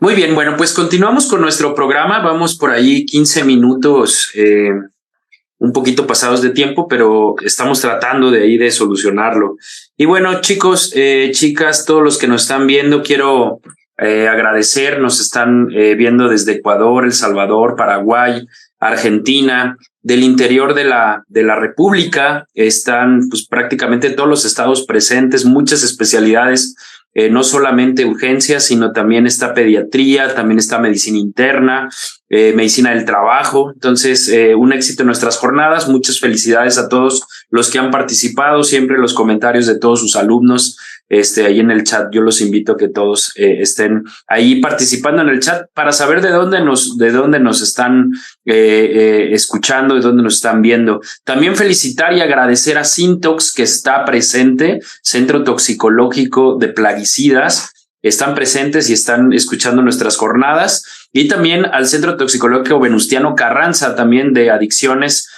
Muy bien, bueno, pues continuamos con nuestro programa. Vamos por ahí 15 minutos, un poquito pasados de tiempo, pero estamos tratando de ahí de solucionarlo. Y bueno, chicos, chicas, todos los que nos están viendo, quiero agradecer. Nos están viendo desde Ecuador, El Salvador, Paraguay, Argentina, del interior de la República. Están pues prácticamente todos los estados presentes, muchas especialidades. No solamente urgencias, sino también está pediatría, también está medicina interna, medicina del trabajo. Entonces, un éxito en nuestras jornadas. Muchas felicidades a todos los que han participado, siempre los comentarios de todos sus alumnos. Ahí en el chat, yo los invito a que todos estén ahí participando en el chat para saber de dónde nos están escuchando, de dónde nos están viendo. También felicitar y agradecer a Syntox, que está presente, Centro Toxicológico de Plaguicidas. Están presentes y están escuchando nuestras jornadas. Y también al Centro Toxicológico Venustiano Carranza, también de adicciones,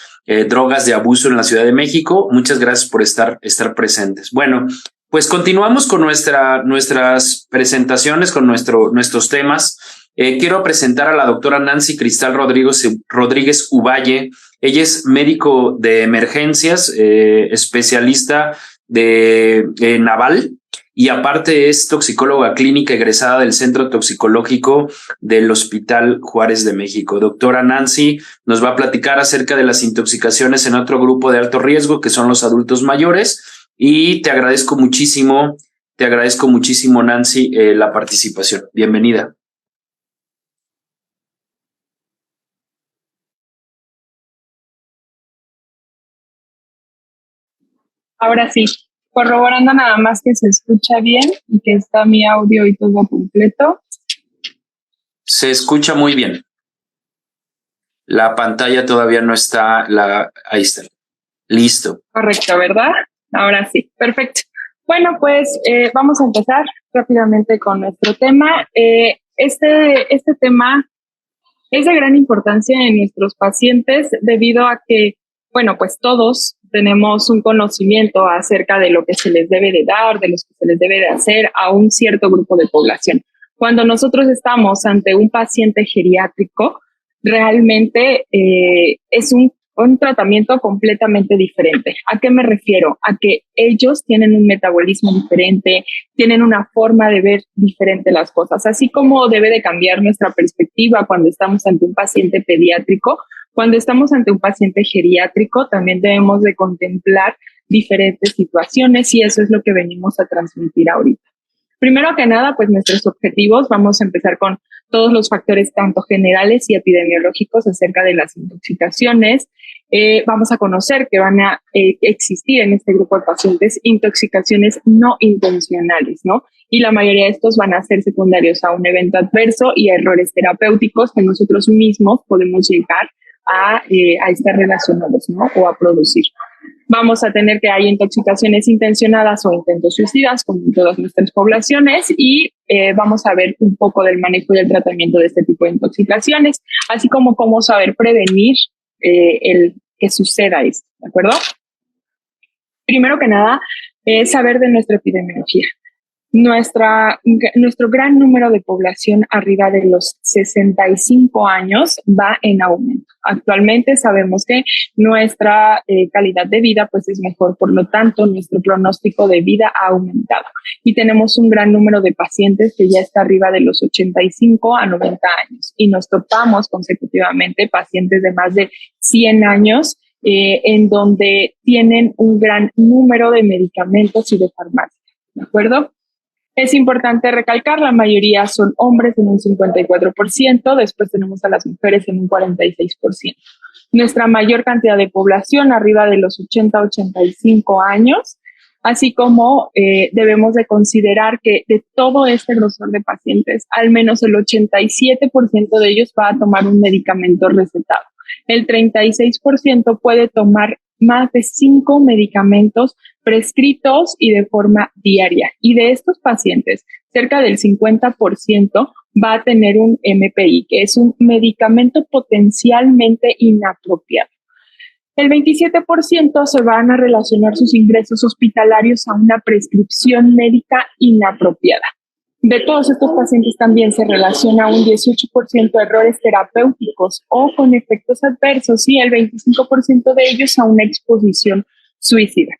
drogas de abuso en la Ciudad de México. Muchas gracias por estar presentes. Bueno, pues continuamos con nuestras presentaciones, con nuestros temas. Quiero presentar a la doctora Nancy Cristal Rodríguez Uvalle. Ella es médico de emergencias, especialista de naval, y aparte es toxicóloga clínica egresada del Centro Toxicológico del Hospital Juárez de México. Doctora Nancy nos va a platicar acerca de las intoxicaciones en otro grupo de alto riesgo, que son los adultos mayores, y te agradezco muchísimo, Nancy, la participación. Bienvenida. Ahora sí, corroborando nada más que se escucha bien y que está mi audio y todo completo. Se escucha muy bien. La pantalla todavía no está, ahí está. Listo. Correcto, ¿verdad? Ahora sí, perfecto. Bueno, pues vamos a empezar rápidamente con nuestro tema. Este tema es de gran importancia en nuestros pacientes debido a que, bueno, pues todos tenemos un conocimiento acerca de lo que se les debe de dar, de lo que se les debe de hacer a un cierto grupo de población. Cuando nosotros estamos ante un paciente geriátrico, realmente es un tratamiento completamente diferente. ¿A qué me refiero? A que ellos tienen un metabolismo diferente, tienen una forma de ver diferente las cosas, así como debe de cambiar nuestra perspectiva cuando estamos ante un paciente pediátrico. Cuando estamos ante un paciente geriátrico, también debemos de contemplar diferentes situaciones y eso es lo que venimos a transmitir ahorita. Primero que nada, pues nuestros objetivos, vamos a empezar con todos los factores tanto generales y epidemiológicos acerca de las intoxicaciones. Vamos a conocer que van a existir en este grupo de pacientes intoxicaciones no intencionales, ¿no? Y la mayoría de estos van a ser secundarios a un evento adverso y a errores terapéuticos que nosotros mismos podemos llegar a estar relacionados, ¿no? O a producir. Vamos a tener que hay intoxicaciones intencionadas o intentos suicidas, como en todas nuestras poblaciones, y vamos a ver un poco del manejo y el tratamiento de este tipo de intoxicaciones, así como cómo saber prevenir el que suceda esto, ¿de acuerdo? Primero que nada, saber de nuestra epidemiología. Nuestro gran número de población arriba de los 65 años va en aumento. Actualmente sabemos que nuestra calidad de vida pues es mejor, por lo tanto nuestro pronóstico de vida ha aumentado y tenemos un gran número de pacientes que ya está arriba de los 85 a 90 años y nos topamos consecutivamente pacientes de más de 100 años en donde tienen un gran número de medicamentos y de farmacias, ¿de acuerdo? Es importante recalcar, la mayoría son hombres en un 54%, después tenemos a las mujeres en un 46%. Nuestra mayor cantidad de población arriba de los 80-85 años, así como debemos de considerar que de todo este grosor de pacientes, al menos el 87% de ellos va a tomar un medicamento recetado. El 36% puede tomar más de 5 medicamentos prescritos y de forma diaria. Y de estos pacientes, cerca del 50% va a tener un MPI, que es un medicamento potencialmente inapropiado. El 27% se van a relacionar sus ingresos hospitalarios a una prescripción médica inapropiada. De todos estos pacientes también se relaciona un 18% de errores terapéuticos o con efectos adversos y el 25% de ellos a una exposición suicida.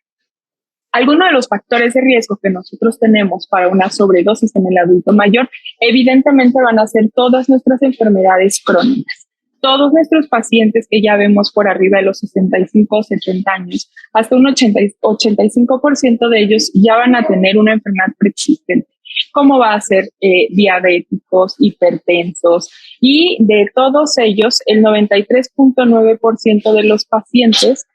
Algunos de los factores de riesgo que nosotros tenemos para una sobredosis en el adulto mayor, evidentemente van a ser todas nuestras enfermedades crónicas. Todos nuestros pacientes que ya vemos por arriba de los 65 o 70 años, hasta un 85% de ellos ya van a tener una enfermedad preexistente, como va a ser diabéticos, hipertensos, y de todos ellos, el 93.9% de los pacientes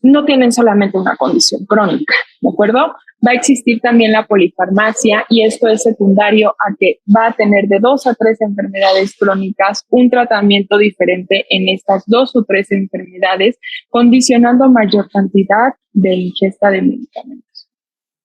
no tienen solamente una condición crónica, ¿de acuerdo? Va a existir también la polifarmacia y esto es secundario a que va a tener de 2 a 3 enfermedades crónicas un tratamiento diferente en estas 2 o 3 enfermedades, condicionando mayor cantidad de ingesta de medicamentos.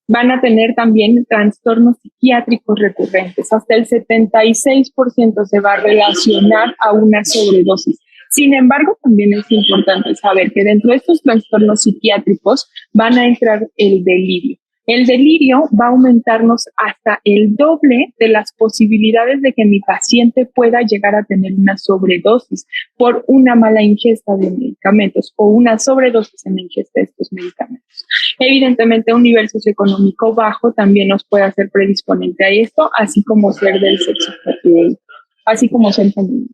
Van a tener también trastornos psiquiátricos recurrentes. Hasta el 76% se va a relacionar a una sobredosis. Sin embargo, también es importante saber que dentro de estos trastornos psiquiátricos van a entrar el delirio. El delirio va a aumentarnos hasta el doble de las posibilidades de que mi paciente pueda llegar a tener una sobredosis por una mala ingesta de medicamentos o una sobredosis en la ingesta de estos medicamentos. Evidentemente, un nivel socioeconómico bajo también nos puede hacer predisponente a esto, así como ser del sexo, así como ser femenino.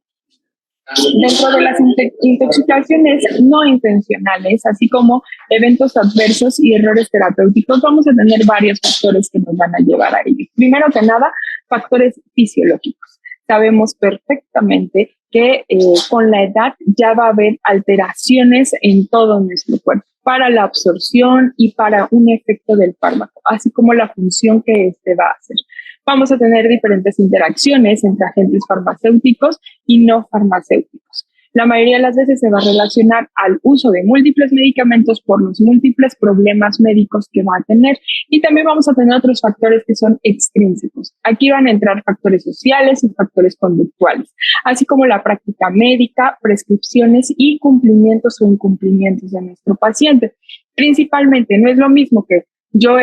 Dentro de las intoxicaciones no intencionales, así como eventos adversos y errores terapéuticos, vamos a tener varios factores que nos van a llevar a ello. Primero que nada, factores fisiológicos. Sabemos perfectamente que con la edad ya va a haber alteraciones en todo nuestro cuerpo para la absorción y para un efecto del fármaco, así como la función que este va a hacer. Vamos a tener diferentes interacciones entre agentes farmacéuticos y no farmacéuticos. La mayoría de las veces se va a relacionar al uso de múltiples medicamentos por los múltiples problemas médicos que va a tener. Y también vamos a tener otros factores que son extrínsecos. Aquí van a entrar factores sociales y factores conductuales, así como la práctica médica, prescripciones y cumplimientos o incumplimientos de nuestro paciente. Principalmente, no es lo mismo que yo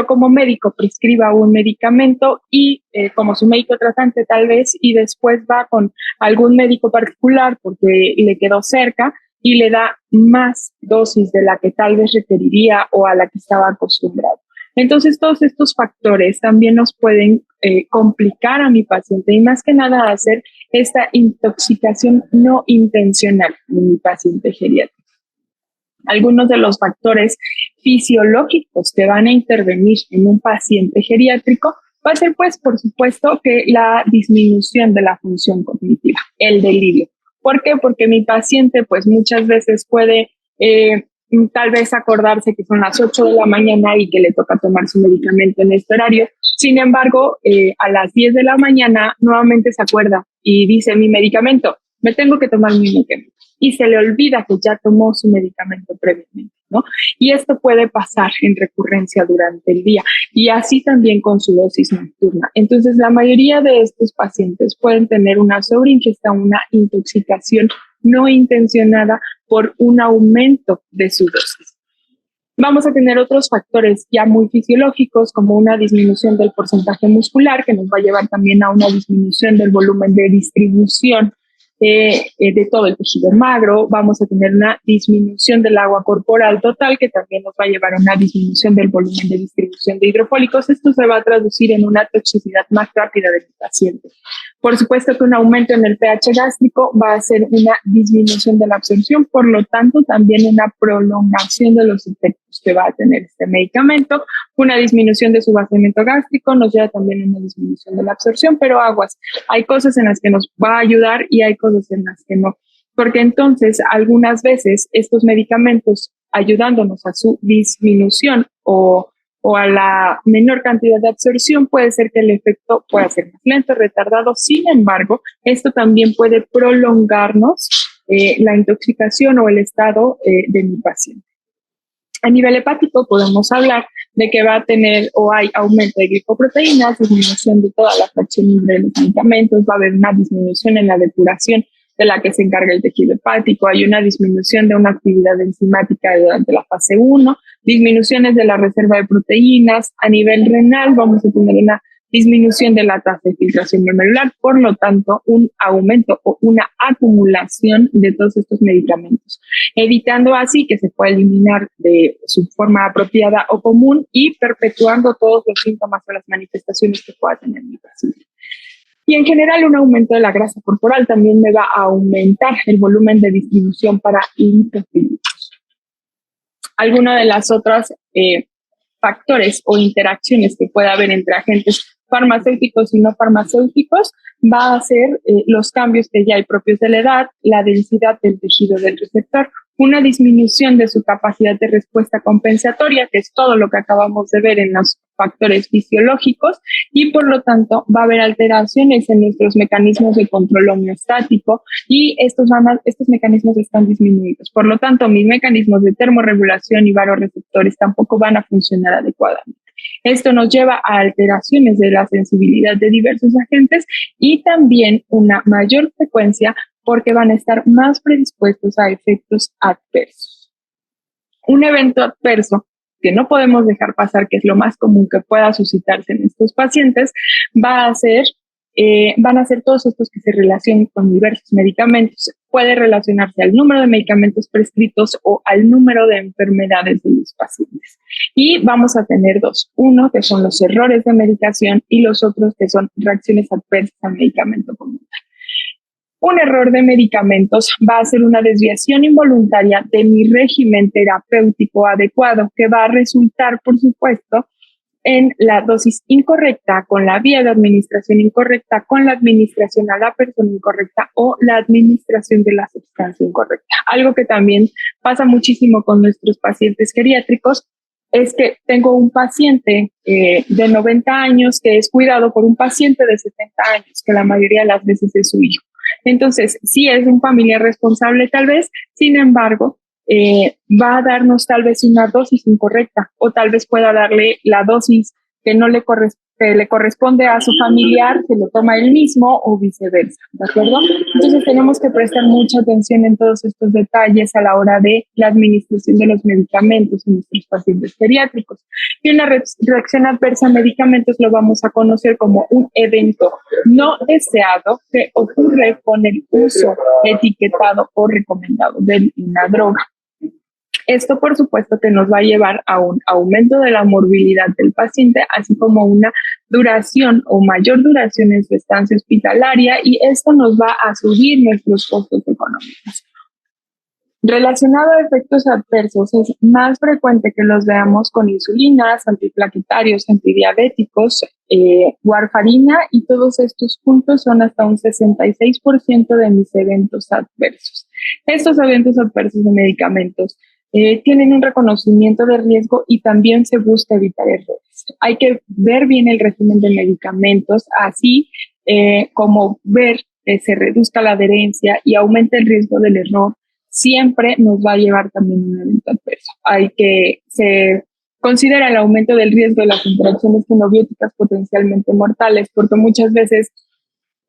como médico prescriba un medicamento y como su médico tratante tal vez, y después va con algún médico particular porque le quedó cerca y le da más dosis de la que tal vez requeriría o a la que estaba acostumbrado. Entonces, todos estos factores también nos pueden complicar a mi paciente y más que nada hacer esta intoxicación no intencional en mi paciente geriátrico. Algunos de los factores fisiológicos que van a intervenir en un paciente geriátrico va a ser, pues, por supuesto, que la disminución de la función cognitiva, el delirio. ¿Por qué? Porque mi paciente, pues, muchas veces puede tal vez acordarse que son las 8 de la mañana y que le toca tomar su medicamento en este horario. Sin embargo, a las 10 de la mañana nuevamente se acuerda y dice, mi medicamento, me tengo que tomar mi medicamento. Y se le olvida que ya tomó su medicamento previamente, ¿no? Y esto puede pasar en recurrencia durante el día y así también con su dosis nocturna. Entonces, la mayoría de estos pacientes pueden tener una sobreingesta, una intoxicación no intencionada por un aumento de su dosis. Vamos a tener otros factores ya muy fisiológicos, como una disminución del porcentaje muscular, que nos va a llevar también a una disminución del volumen de distribución de todo el tejido magro. Vamos a tener una disminución del agua corporal total, que también nos va a llevar a una disminución del volumen de distribución de hidrofólicos. Esto se va a traducir en una toxicidad más rápida del paciente. Por supuesto que un aumento en el pH gástrico va a ser una disminución de la absorción, por lo tanto también una prolongación de los efectos que va a tener este medicamento. Una disminución de su vaciamiento gástrico nos lleva también a una disminución de la absorción, pero aguas, hay cosas en las que nos va a ayudar y hay cosas en las que no, porque entonces algunas veces estos medicamentos ayudándonos a su disminución o a la menor cantidad de absorción, puede ser que el efecto pueda ser más lento, retardado. Sin embargo, esto también puede prolongarnos la intoxicación o el estado de mi paciente. A nivel hepático podemos hablar de que va a tener o hay aumento de glicoproteínas, disminución de toda la fracción libre de los medicamentos, va a haber una disminución en la depuración de la que se encarga el tejido hepático. Hay una disminución de una actividad enzimática durante la fase 1, disminuciones de la reserva de proteínas. A nivel renal vamos a tener una disminución de la tasa de filtración glomerular, por lo tanto, un aumento o una acumulación de todos estos medicamentos, evitando así que se pueda eliminar de su forma apropiada o común y perpetuando todos los síntomas o las manifestaciones que pueda tener mi paciente. Y en general, un aumento de la grasa corporal también me va a aumentar el volumen de distribución para lipofílicos. Alguna de las otras factores o interacciones que pueda haber entre agentes farmacéuticos y no farmacéuticos va a ser los cambios que ya hay propios de la edad, la densidad del tejido del receptor, una disminución de su capacidad de respuesta compensatoria, que es todo lo que acabamos de ver en los factores fisiológicos, y por lo tanto va a haber alteraciones en nuestros mecanismos de control homeostático y estos mecanismos están disminuidos. Por lo tanto, mis mecanismos de termorregulación y vasoreceptores tampoco van a funcionar adecuadamente. Esto nos lleva a alteraciones de la sensibilidad de diversos agentes y también una mayor frecuencia porque van a estar más predispuestos a efectos adversos. Un evento adverso que no podemos dejar pasar, que es lo más común que pueda suscitarse en estos pacientes, van a ser todos estos que se relacionan con diversos medicamentos. Puede relacionarse al número de medicamentos prescritos o al número de enfermedades de los pacientes. Y vamos a tener dos. Uno, que son los errores de medicación, y los otros, que son reacciones adversas al medicamento como tal. Un error de medicamentos va a ser una desviación involuntaria de mi régimen terapéutico adecuado, que va a resultar, por supuesto, en la dosis incorrecta, con la vía de administración incorrecta, con la administración a la persona incorrecta o la administración de la sustancia incorrecta. Algo que también pasa muchísimo con nuestros pacientes geriátricos es que tengo un paciente de 90 años que es cuidado por un paciente de 70 años, que la mayoría de las veces es su hijo. Entonces, sí es un familiar responsable tal vez, sin embargo, va a darnos tal vez una dosis incorrecta o tal vez pueda darle la dosis que no le corresponde a su familiar, que lo toma él mismo o viceversa, ¿de acuerdo? Entonces tenemos que prestar mucha atención en todos estos detalles a la hora de la administración de los medicamentos en nuestros pacientes geriátricos. Y una reacción adversa a medicamentos lo vamos a conocer como un evento no deseado que ocurre con el uso etiquetado o recomendado de una droga. Esto, por supuesto, que nos va a llevar a un aumento de la morbilidad del paciente, así como una duración o mayor duración en su estancia hospitalaria, y esto nos va a subir nuestros costos económicos. Relacionado a efectos adversos, es más frecuente que los veamos con insulinas, antiplaquetarios, antidiabéticos, warfarina, y todos estos juntos son hasta un 66% de mis eventos adversos. Estos eventos adversos de medicamentos tienen un reconocimiento de riesgo y también se busca evitar errores. Hay que ver bien el régimen de medicamentos, así como ver que se reduzca la adherencia y aumente el riesgo del error. Siempre nos va a llevar también un evento adverso. Se considera el aumento del riesgo de las interacciones fenobióticas potencialmente mortales, porque muchas veces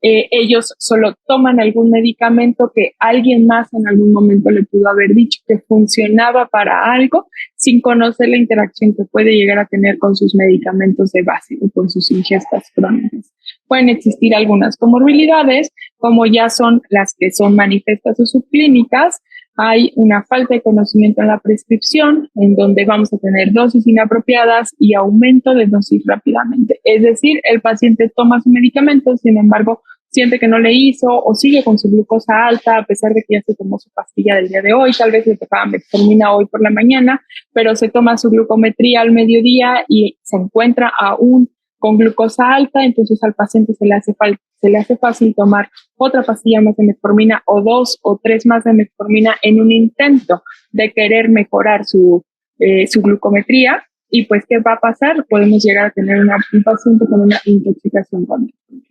ellos solo toman algún medicamento que alguien más en algún momento le pudo haber dicho que funcionaba para algo, sin conocer la interacción que puede llegar a tener con sus medicamentos de base o con sus ingestas crónicas. Pueden existir algunas comorbilidades, como ya son las que son manifiestas o subclínicas. Hay una falta de conocimiento en la prescripción, en donde vamos a tener dosis inapropiadas y aumento de dosis rápidamente. Es decir, el paciente toma su medicamento, sin embargo, siente que no le hizo o sigue con su glucosa alta, a pesar de que ya se tomó su pastilla del día de hoy. Tal vez le tocaba metformina hoy por la mañana, pero se toma su glucometría al mediodía y se encuentra aún con glucosa alta, entonces al paciente se le hace fácil tomar otra pastilla más de metformina o 2 o 3 más de metformina en un intento de querer mejorar su glucometría. Y pues, ¿qué va a pasar? Podemos llegar a tener un paciente con una intoxicación con metformina.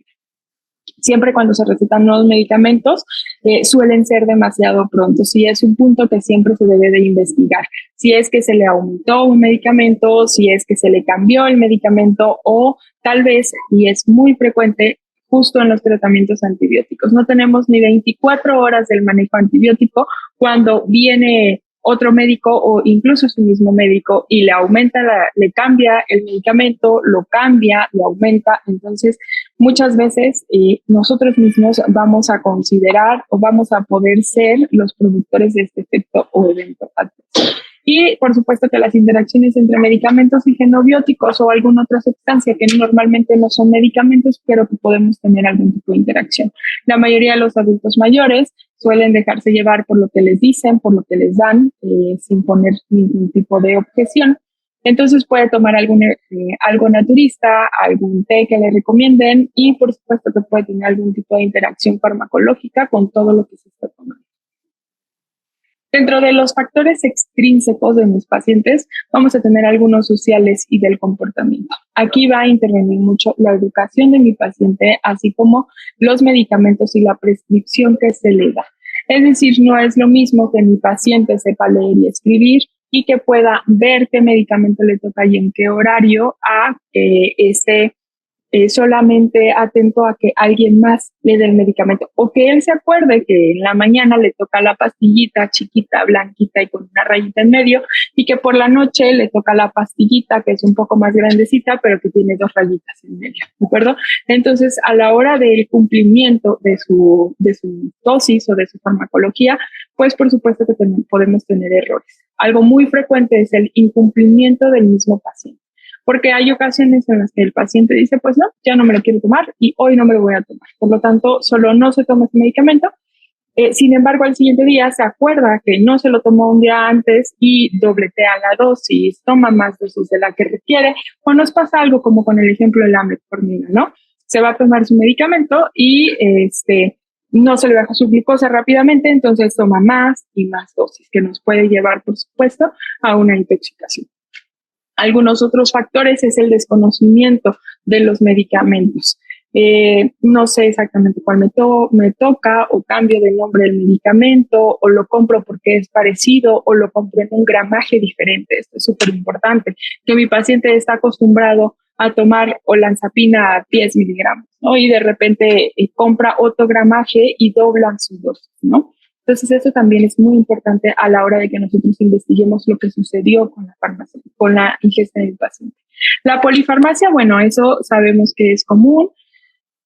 Siempre cuando se recetan nuevos medicamentos, suelen ser demasiado pronto. Sí, es un punto que siempre se debe de investigar. Si es que se le aumentó un medicamento, si es que se le cambió el medicamento, o tal vez, y es muy frecuente, justo en los tratamientos antibióticos. No tenemos ni 24 horas del manejo antibiótico cuando viene otro médico o incluso su mismo médico y le cambia el medicamento, lo cambia, lo aumenta. Entonces, muchas veces nosotros mismos vamos a considerar o vamos a poder ser los productores de este efecto o evento adverso. Y por supuesto que las interacciones entre medicamentos y genobióticos o alguna otra sustancia que normalmente no son medicamentos, pero que podemos tener algún tipo de interacción. La mayoría de los adultos mayores suelen dejarse llevar por lo que les dicen, por lo que les dan, sin poner ningún tipo de objeción. Entonces puede tomar algo naturista, algún té que le recomienden y por supuesto que puede tener algún tipo de interacción farmacológica con todo lo que se está tomando. Dentro de los factores extrínsecos de mis pacientes, vamos a tener algunos sociales y del comportamiento. Aquí va a intervenir mucho la educación de mi paciente, así como los medicamentos y la prescripción que se le da. Es decir, no es lo mismo que mi paciente sepa leer y escribir y que pueda ver qué medicamento le toca y en qué horario a solamente atento a que alguien más le dé el medicamento o que él se acuerde que en la mañana le toca la pastillita chiquita, blanquita y con una rayita en medio y que por la noche le toca la pastillita que es un poco más grandecita pero que tiene 2 rayitas en medio, ¿de acuerdo? Entonces, a la hora del cumplimiento de su dosis o de su farmacología, pues por supuesto que podemos tener errores. Algo muy frecuente es el incumplimiento del mismo paciente. Porque hay ocasiones en las que el paciente dice, pues no, ya no me lo quiero tomar y hoy no me lo voy a tomar. Por lo tanto, solo no se toma ese medicamento. Sin embargo, al siguiente día se acuerda que no se lo tomó un día antes y dobletea la dosis, toma más dosis de la que requiere. O nos pasa algo como con el ejemplo de la metformina, ¿no? Se va a tomar su medicamento y no se le baja su glucosa rápidamente, entonces toma más y más dosis, que nos puede llevar, por supuesto, a una intoxicación. Algunos otros factores es el desconocimiento de los medicamentos. No sé exactamente cuál me toca o cambio de nombre del medicamento o lo compro porque es parecido o lo compro en un gramaje diferente. Esto es súper importante, que mi paciente está acostumbrado a tomar olanzapina a 10 miligramos, ¿no? Y de repente compra otro gramaje y doblan su dosis, ¿no? Entonces, eso también es muy importante a la hora de que nosotros investiguemos lo que sucedió con la farmacia, con la ingesta del paciente. La polifarmacia, bueno, eso sabemos que es común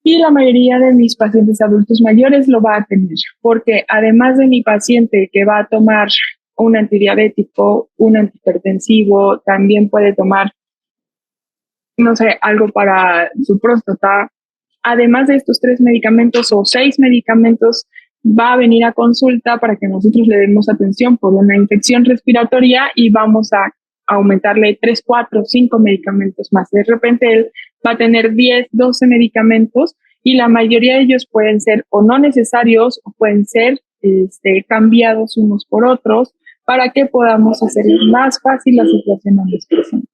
y la mayoría de mis pacientes adultos mayores lo va a tener, porque además de mi paciente que va a tomar un antidiabético, un antihipertensivo, también puede tomar, no sé, algo para su próstata. Además de estos 3 medicamentos o 6 medicamentos, va a venir a consulta para que nosotros le demos atención por una infección respiratoria y vamos a aumentarle 3, 4, 5 medicamentos más. De repente él va a tener 10, 12 medicamentos y la mayoría de ellos pueden ser o no necesarios o pueden ser cambiados unos por otros para que podamos hacer más fácil la situación a los pacientes.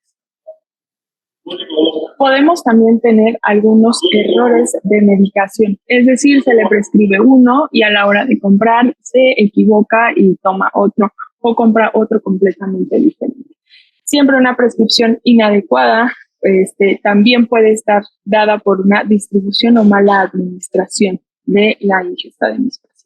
Podemos también tener algunos errores de medicación, es decir, se le prescribe uno y a la hora de comprar se equivoca y toma otro o compra otro completamente diferente. Siempre una prescripción inadecuada también puede estar dada por una distribución o mala administración de la ingesta de mis pacientes.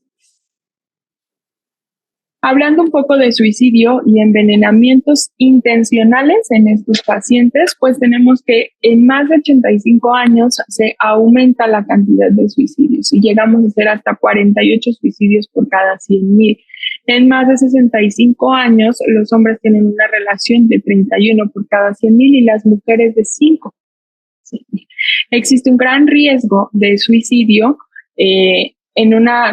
Hablando un poco de suicidio y envenenamientos intencionales en estos pacientes, pues tenemos que en más de 85 años se aumenta la cantidad de suicidios y llegamos a ser hasta 48 suicidios por cada 100,000. En más de 65 años, los hombres tienen una relación de 31 por cada 100,000 y las mujeres de 5. Sí. Existe un gran riesgo de suicidio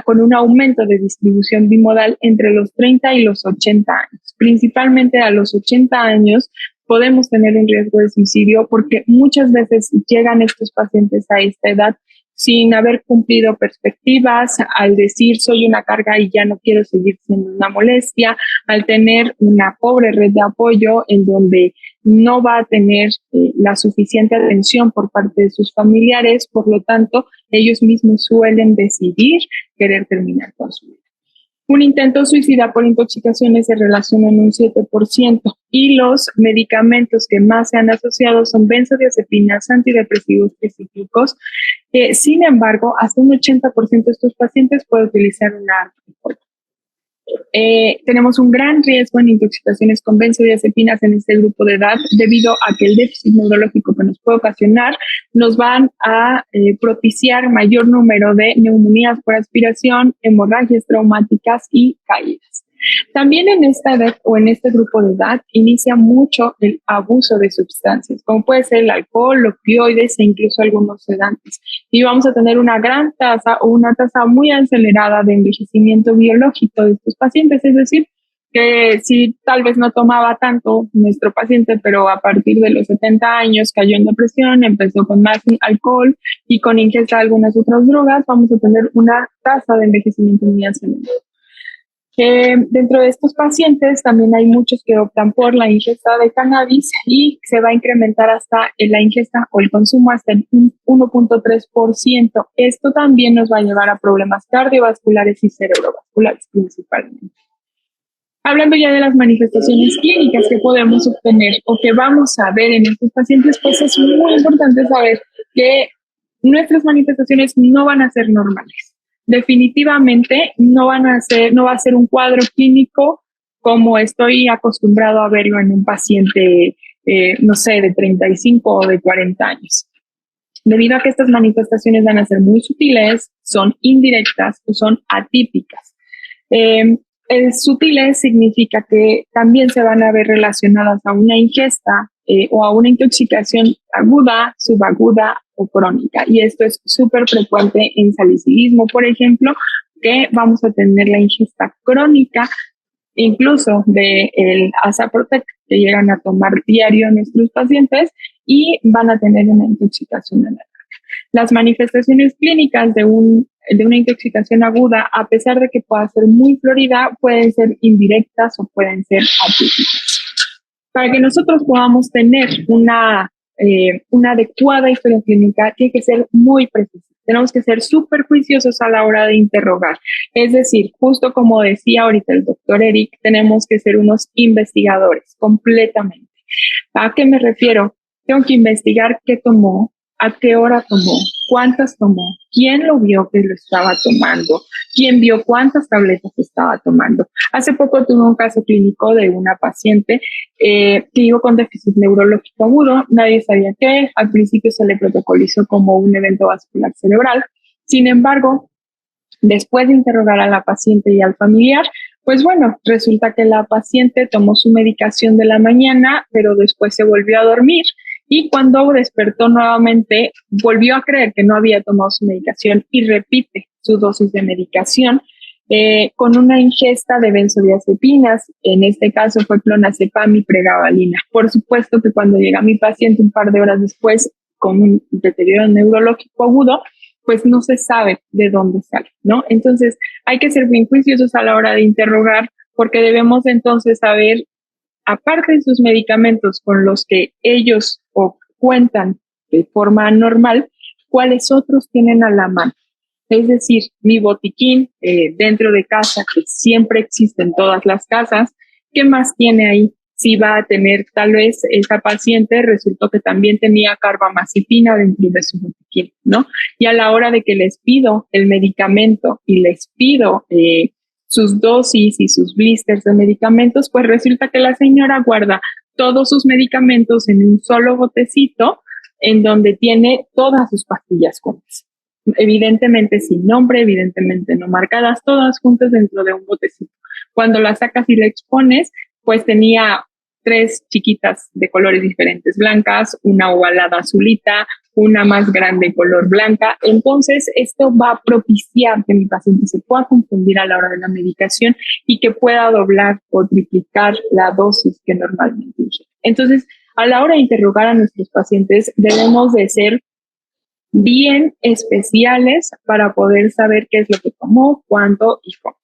con un aumento de distribución bimodal entre los 30 y los 80 años. Principalmente a los 80 años podemos tener un riesgo de suicidio porque muchas veces llegan estos pacientes a esta edad sin haber cumplido perspectivas, al decir soy una carga y ya no quiero seguir siendo una molestia, al tener una pobre red de apoyo en donde no va a tener la suficiente atención por parte de sus familiares, por lo tanto, ellos mismos suelen decidir querer terminar con su vida. Un intento suicida por intoxicaciones se relaciona en un 7% y los medicamentos que más se han asociado son benzodiazepinas, antidepresivos tricíclicos. Sin embargo, hasta un 80% de estos pacientes puede utilizar una antidepresiva. Tenemos un gran riesgo en intoxicaciones con benzodiazepinas en este grupo de edad debido a que el déficit neurológico que nos puede ocasionar nos van a propiciar mayor número de neumonías por aspiración, hemorragias traumáticas y caídas. También en esta edad o en este grupo de edad inicia mucho el abuso de sustancias, como puede ser el alcohol, opioides e incluso algunos sedantes. Y vamos a tener una gran tasa o una tasa muy acelerada de envejecimiento biológico de estos pacientes, es decir, que si tal vez no tomaba tanto nuestro paciente, pero a partir de los 70 años cayó en depresión, empezó con más alcohol y con ingesta de algunas otras drogas, vamos a tener una tasa de envejecimiento muy acelerada. Dentro de estos pacientes también hay muchos que optan por la ingesta de cannabis y se va a incrementar hasta la ingesta o el consumo hasta el 1.3%. Esto también nos va a llevar a problemas cardiovasculares y cerebrovasculares principalmente. Hablando ya de las manifestaciones clínicas que podemos obtener o que vamos a ver en estos pacientes, pues es muy importante saber que nuestras manifestaciones no van a ser normales. Definitivamente no va a ser un cuadro clínico como estoy acostumbrado a verlo en un paciente, no sé, de 35 o de 40 años. Debido a que estas manifestaciones van a ser muy sutiles, son indirectas o son atípicas. Sutiles significa que también se van a ver relacionadas a una ingesta o a una intoxicación aguda, subaguda o crónica. Y esto es súper frecuente en salicilismo, por ejemplo, que vamos a tener la ingesta crónica, incluso del Azaprotec, que llegan a tomar diario nuestros pacientes y van a tener una intoxicación anaeróbica. Las manifestaciones clínicas de una intoxicación aguda, a pesar de que pueda ser muy florida, pueden ser indirectas o pueden ser atípicas. Para que nosotros podamos tener una adecuada historia clínica, tiene que ser muy precisa. Tenemos que ser súper juiciosos a la hora de interrogar. Es decir, justo como decía ahorita el doctor Eric, tenemos que ser unos investigadores completamente. ¿A qué me refiero? Tengo que investigar qué tomó, a qué hora tomó, cuántas tomó, quién lo vio que lo estaba tomando, quién vio cuántas tabletas estaba tomando. Hace poco tuve un caso clínico de una paciente que llegó con déficit neurológico agudo, nadie sabía qué, al principio se le protocolizó como un evento vascular cerebral. Sin embargo, después de interrogar a la paciente y al familiar, pues bueno, resulta que la paciente tomó su medicación de la mañana, pero después se volvió a dormir. Y cuando despertó nuevamente, volvió a creer que no había tomado su medicación y repite su dosis de medicación con una ingesta de benzodiazepinas. En este caso fue clonazepam y pregabalina. Por supuesto que cuando llega mi paciente un par de horas después con un deterioro neurológico agudo, pues no se sabe de dónde sale, ¿no? Entonces hay que ser bien juiciosos a la hora de interrogar porque debemos entonces saber, aparte de sus medicamentos con los que ellos cuentan de forma normal, cuáles otros tienen a la mano. Es decir, mi botiquín dentro de casa, que siempre existe en todas las casas, ¿qué más tiene ahí? Si va a tener, tal vez esta paciente resultó que también tenía carbamazepina dentro de su botiquín, ¿no? Y a la hora de que les pido el medicamento y les pido sus dosis y sus blisters de medicamentos, pues resulta que la señora guarda todos sus medicamentos en un solo botecito en donde tiene todas sus pastillas juntas. Evidentemente sin nombre, evidentemente no marcadas, todas juntas dentro de un botecito. Cuando las sacas y la expones, pues tenía 3 chiquitas de colores diferentes, blancas, una ovalada azulita, una más grande color blanca. Entonces, esto va a propiciar que mi paciente se pueda confundir a la hora de la medicación y que pueda doblar o triplicar la dosis que normalmente usa. Entonces, a la hora de interrogar a nuestros pacientes, debemos de ser bien especiales para poder saber qué es lo que tomó, cuándo y cómo.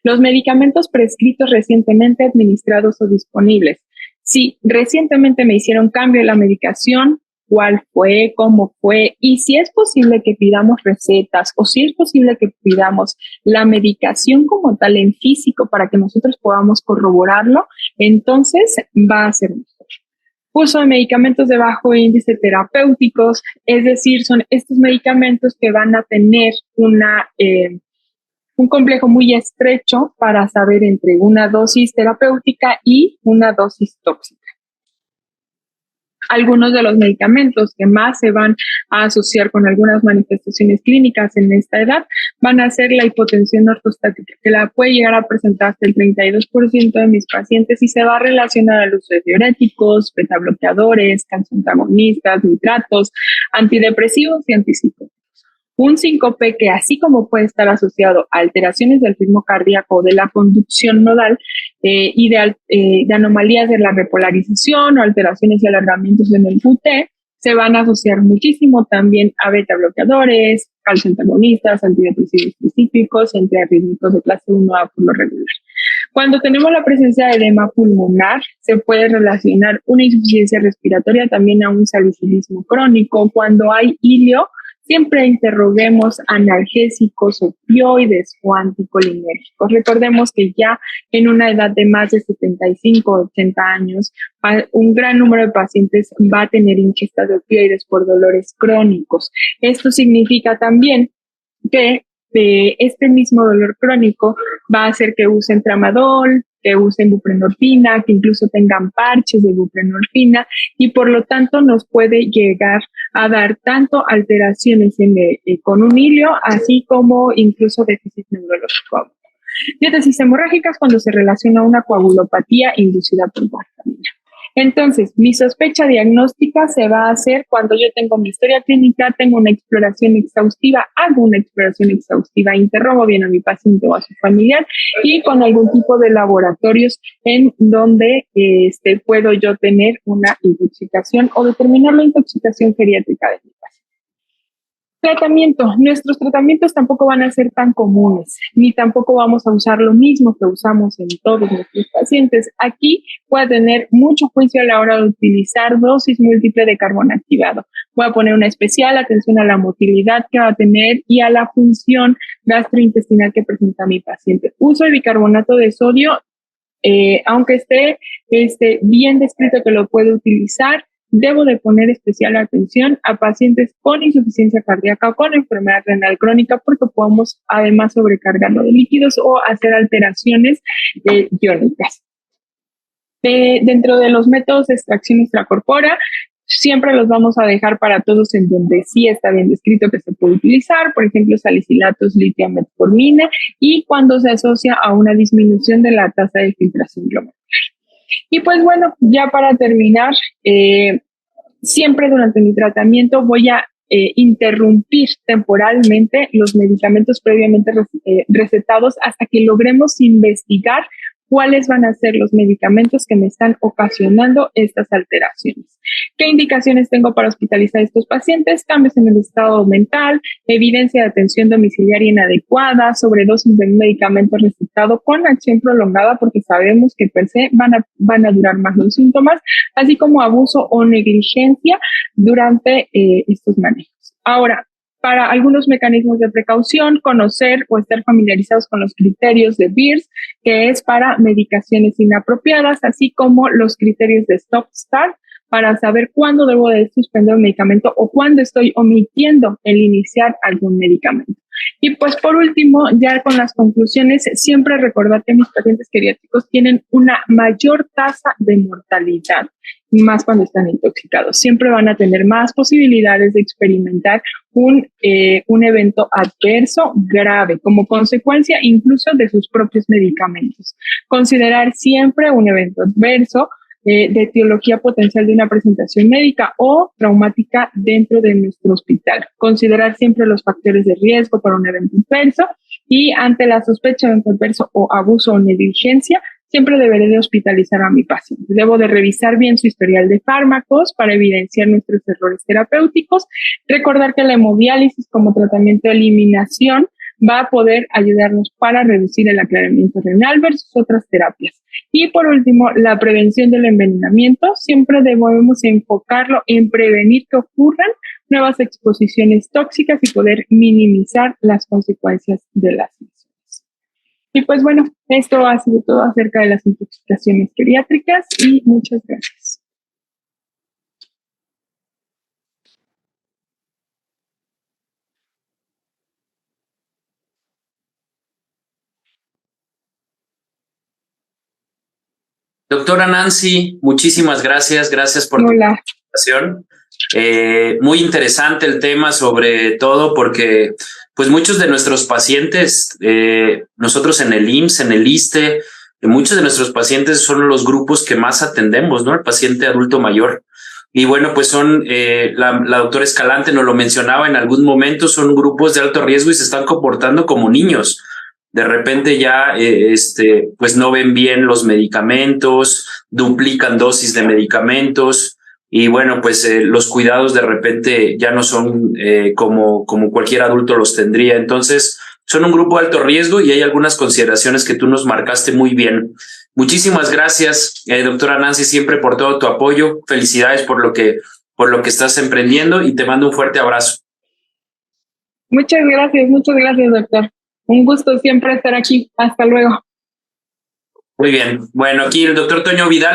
Los medicamentos prescritos recientemente administrados o disponibles. Si recientemente me hicieron cambio de la medicación cuál fue, cómo fue, y si es posible que pidamos recetas o si es posible que pidamos la medicación como tal en físico para que nosotros podamos corroborarlo, entonces va a ser mejor. Uso de medicamentos de bajo índice terapéuticos, es decir, son estos medicamentos que van a tener un complejo muy estrecho para saber entre una dosis terapéutica y una dosis tóxica. Algunos de los medicamentos que más se van a asociar con algunas manifestaciones clínicas en esta edad van a ser la hipotensión ortostática, que la puede llegar a presentar hasta el 32% de mis pacientes y se va a relacionar al uso de diuréticos, betabloqueadores, calcioantagonistas, nitratos, antidepresivos y antipsicóticos. Un síncope que, así como puede estar asociado a alteraciones del ritmo cardíaco o de la conducción nodal y de anomalías de la repolarización o alteraciones y alargamientos en el QT, se van a asociar muchísimo también a beta bloqueadores, calcioantagonistas, antidepresivos específicos, antiarrítmicos de clase 1A por lo regular. Cuando tenemos la presencia de edema pulmonar, se puede relacionar una insuficiencia respiratoria también a un salicilismo crónico. Cuando hay hilio, siempre interroguemos analgésicos, opioides o anticolinérgicos. Recordemos que ya en una edad de más de 75 o 80 años, un gran número de pacientes va a tener ingesta de opioides por dolores crónicos. Esto significa también que este mismo dolor crónico va a hacer que usen tramadol, que usen buprenorfina, que incluso tengan parches de buprenorfina y por lo tanto nos puede llegar a dar tanto alteraciones con un hilio, así como incluso déficit neurológico. Diátesis hemorrágicas cuando se relaciona a una coagulopatía inducida por warfarina. Entonces, mi sospecha diagnóstica se va a hacer cuando yo tengo mi historia clínica, tengo una exploración exhaustiva, hago una exploración exhaustiva, interrogo bien a mi paciente o a su familiar y con algún tipo de laboratorios en donde puedo yo tener una intoxicación o determinar la intoxicación geriátrica de mi paciente. Tratamiento. Nuestros tratamientos tampoco van a ser tan comunes, ni tampoco vamos a usar lo mismo que usamos en todos nuestros pacientes. Aquí voy a tener mucho juicio a la hora de utilizar dosis múltiple de carbón activado. Voy a poner una especial atención a la motilidad que va a tener y a la función gastrointestinal que presenta mi paciente. Uso de bicarbonato de sodio, aunque esté bien descrito que lo puede utilizar, debo de poner especial atención a pacientes con insuficiencia cardíaca o con enfermedad renal crónica porque podemos además sobrecargarlo de líquidos o hacer alteraciones iónicas. Dentro de los métodos de extracción extracorpórea, siempre los vamos a dejar para todos en donde sí está bien descrito que se puede utilizar, por ejemplo, salicilatos, litio, metformina y cuando se asocia a una disminución de la tasa de filtración glomerular. Y pues bueno, ya para terminar, siempre durante mi tratamiento voy a interrumpir temporalmente los medicamentos previamente recetados hasta que logremos investigar cuáles van a ser los medicamentos que me están ocasionando estas alteraciones. ¿Qué indicaciones tengo para hospitalizar a estos pacientes? Cambios en el estado mental, evidencia de atención domiciliaria inadecuada, sobredosis de un medicamento recetado con acción prolongada porque sabemos que per se van a durar más los síntomas, así como abuso o negligencia durante estos manejos. Ahora, para algunos mecanismos de precaución, conocer o estar familiarizados con los criterios de Beers, que es para medicaciones inapropiadas, así como los criterios de Stop-Start, para saber cuándo debo de suspender un medicamento o cuándo estoy omitiendo el iniciar algún medicamento. Y pues por último, ya con las conclusiones, siempre recordar que mis pacientes geriátricos tienen una mayor tasa de mortalidad, más cuando están intoxicados. Siempre van a tener más posibilidades de experimentar un evento adverso grave como consecuencia incluso de sus propios medicamentos. Considerar siempre un evento adverso de etiología potencial de una presentación médica o traumática dentro de nuestro hospital. Considerar siempre los factores de riesgo para un evento adverso y ante la sospecha de evento adverso o abuso o negligencia, siempre deberé de hospitalizar a mi paciente. Debo de revisar bien su historial de fármacos para evidenciar nuestros errores terapéuticos. Recordar que la hemodiálisis como tratamiento de eliminación va a poder ayudarnos para reducir el aclaramiento renal versus otras terapias. Y por último, la prevención del envenenamiento. Siempre debemos enfocarlo en prevenir que ocurran nuevas exposiciones tóxicas y poder minimizar las consecuencias de las mismas. Y pues bueno, esto ha sido todo acerca de las intoxicaciones geriátricas y muchas gracias. Doctora Nancy, muchísimas gracias. Gracias por tu presentación. Muy interesante el tema, sobre todo porque pues muchos de nuestros pacientes, nosotros en el IMSS, en el ISSSTE, muchos de nuestros pacientes son los grupos que más atendemos, ¿no? El paciente adulto mayor. Y bueno, pues son, la doctora Escalante nos lo mencionaba en algún momento, son grupos de alto riesgo y se están comportando como niños. De repente ya pues no ven bien los medicamentos, duplican dosis de medicamentos y bueno, pues los cuidados de repente ya no son como cualquier adulto los tendría. Entonces son un grupo de alto riesgo y hay algunas consideraciones que tú nos marcaste muy bien. Muchísimas gracias, doctora Nancy, siempre por todo tu apoyo. Felicidades por lo que estás emprendiendo y te mando un fuerte abrazo. Muchas gracias, doctor. Un gusto siempre estar aquí. Hasta luego. Muy bien. Bueno, aquí el doctor Toño Vidal.